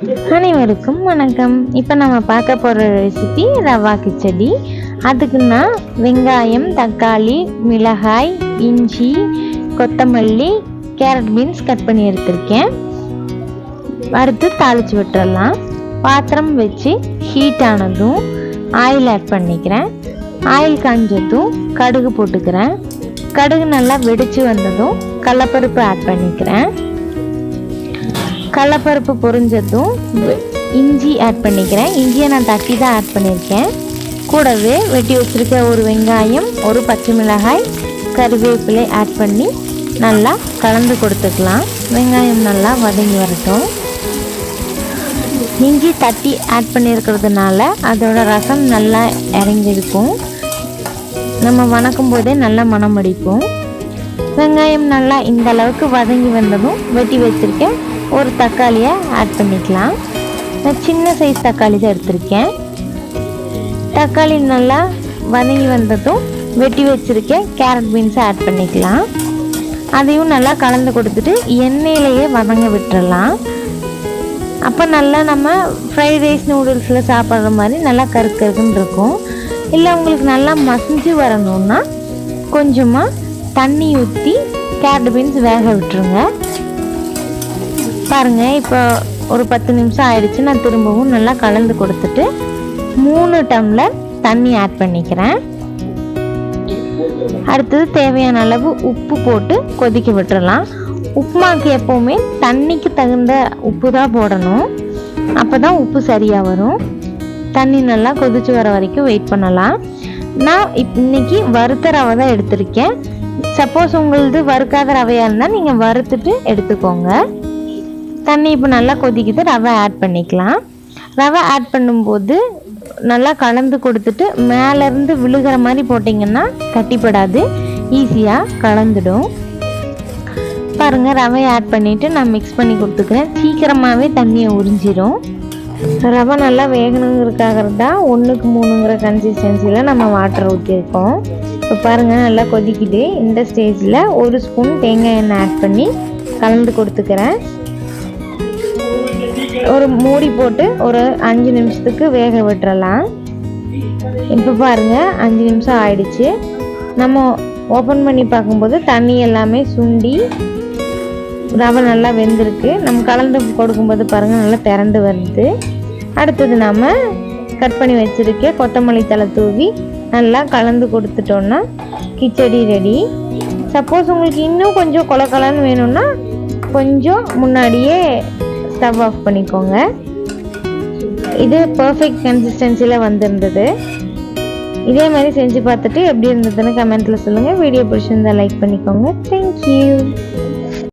அனைவருக்கும் வணக்கம். இப்போ நம்ம பார்க்க போகிற ரெசிபி ரவா கிச்சடி. அதுக்கு நான் வெங்காயம், தக்காளி, மிளகாய், இஞ்சி, கொத்தமல்லி, கேரட் பீன்ஸ் கட் பண்ணி எடுத்திருக்கேன். வறுத்து தாளித்து விட்டுறலாம். பாத்திரம் வச்சு ஹீட் ஆனதும் ஆயில் ஆட் பண்ணிக்கிறேன். ஆயில் காஞ்சதும் கடுகு போட்டுக்கிறேன். கடுகு நல்லா வெடித்து வந்ததும் கடலைப்பருப்பு ஆட் பண்ணிக்கிறேன். கடலைப்பருப்பு பொரிஞ்சதும் இஞ்சி ஆட் பண்ணிக்கிறேன். இஞ்சியை நான் தட்டி தான் ஆட் பண்ணியிருக்கேன். கூடவே வெட்டி வச்சுருக்க ஒரு வெங்காயம், ஒரு பச்சை மிளகாய், கருவேப்பிலை ஆட் பண்ணி நல்லா கலந்து கொடுத்துக்கலாம். வெங்காயம் நல்லா வதங்கி வரட்டும். இஞ்சி தட்டி ஆட் பண்ணியிருக்கிறதுனால அதோட ரசம் நல்லா இறங்கியிருக்கும். நம்ம வணக்கும் போதே நல்லா மணம் அடிக்கும். வெங்காயம் நல்லா இந்த அளவுக்கு வதங்கி வந்ததும் வெட்டி வச்சுருக்கேன் ஒரு தக்காளியை ஆட் பண்ணிக்கலாம். நான் சின்ன சைஸ் தக்காளி தான் எடுத்திருக்கேன். தக்காளி நல்லா வதங்கி வந்ததும் வெட்டி வச்சுருக்கேன் கேரட் பீன்ஸை ஆட் பண்ணிக்கலாம். அதையும் நல்லா கலந்து கொடுத்துட்டு எண்ணெயிலேயே வதங்க விட்டுறலாம். அப்போ நல்லா நம்ம ஃப்ரைட் ரைஸ் நூடுல்ஸில் சாப்பிட்ற மாதிரி நல்லா கருக்குன்னு இருக்கும். இல்லை உங்களுக்கு நல்லா மசிஞ்சு வரணும்னா கொஞ்சமாக தண்ணி ஊற்றி கேரட் பீன்ஸ் வேக விட்டுருங்க. பாருங்கள், இப்போ ஒரு 10 நிமிஷம் ஆயிடுச்சு. நான் திரும்பவும் நல்லா கலந்து கொடுத்துட்டு 3 டம்ளர் தண்ணி ஆட் பண்ணிக்கிறேன். அடுத்தது தேவையான அளவு உப்பு போட்டு கொதிக்க விட்டுறலாம். உப்புமாக்கு எப்போவுமே தண்ணிக்கு தகுந்த உப்பு தான் போடணும். அப்போ தான் உப்பு சரியாக வரும். தண்ணி நல்லா கொதிச்சு வர வரைக்கும் வெயிட் பண்ணலாம். நான் இன்னைக்கு வறுத்த ரவை தான் எடுத்திருக்கேன். சப்போஸ் உங்களது வறுக்காத ரவையாக இருந்தால் நீங்கள் வறுத்துட்டு எடுத்துக்கோங்க. தண்ணி இப்போ நல்லா கொதிக்குது. ரவை ஆட் பண்ணிக்கலாம். ரவை ஆட் பண்ணும்போது நல்லா கலந்து கொடுத்துட்டு மேலேருந்து விழுகிற மாதிரி போட்டிங்கன்னா கட்டிப்படாது, ஈஸியாக கலந்துடும். பாருங்கள், ரவை ஆட் பண்ணிவிட்டு நான் மிக்ஸ் பண்ணி கொடுத்துக்கிறேன். சீக்கிரமாகவே தண்ணியை உறிஞ்சிடும். ரவை நல்லா வேகணுங்கிறதுக்காக தான் 1க்கு 3ங்கிற கன்சிஸ்டன்சியில் நம்ம வாட்டர் ஊற்றிருக்கோம். இப்போ பாருங்கள், நல்லா கொதிக்குது. இந்த ஸ்டேஜில் 1 ஸ்பூன் தேங்காய் எண்ணெய் ஆட் பண்ணி கலந்து கொடுத்துக்கிறேன். ஒரு மூடி போட்டு ஒரு 5 நிமிஷத்துக்கு வேக விட்டுறலாம். இப்போ பாருங்கள், 5 நிமிஷம் ஆயிடுச்சு. நம்ம ஓப்பன் பண்ணி பார்க்கும்போது தண்ணி எல்லாமே சுண்டி ரவை நல்லா வெந்திருக்கு. நம்ம கலந்து கொடுக்கும்போது பாருங்கள் நல்லா திரண்டு வருது. அடுத்தது நம்ம கட் பண்ணி வச்சுருக்க கொத்தமல்லி தழை தூவி நல்லா கலந்து கொடுத்துட்டோன்னா கிச்சடி ரெடி. சப்போஸ் உங்களுக்கு இன்னும் கொஞ்சம் கொலக்கலன்னு வேணும்னா கொஞ்சம் முன்னாடியே ஸ்டவ் ஆஃப் பண்ணிக்கோங்க. இது பர்ஃபெக்ட் கன்சிஸ்டன்சியில் வந்திருந்தது. இதே மாதிரி செஞ்சு பார்த்துட்டு எப்படி இருந்ததுன்னு கமெண்ட்டில் சொல்லுங்கள். வீடியோ பிடிச்சிருந்தால் லைக் பண்ணிக்கோங்க. தேங்க்யூ.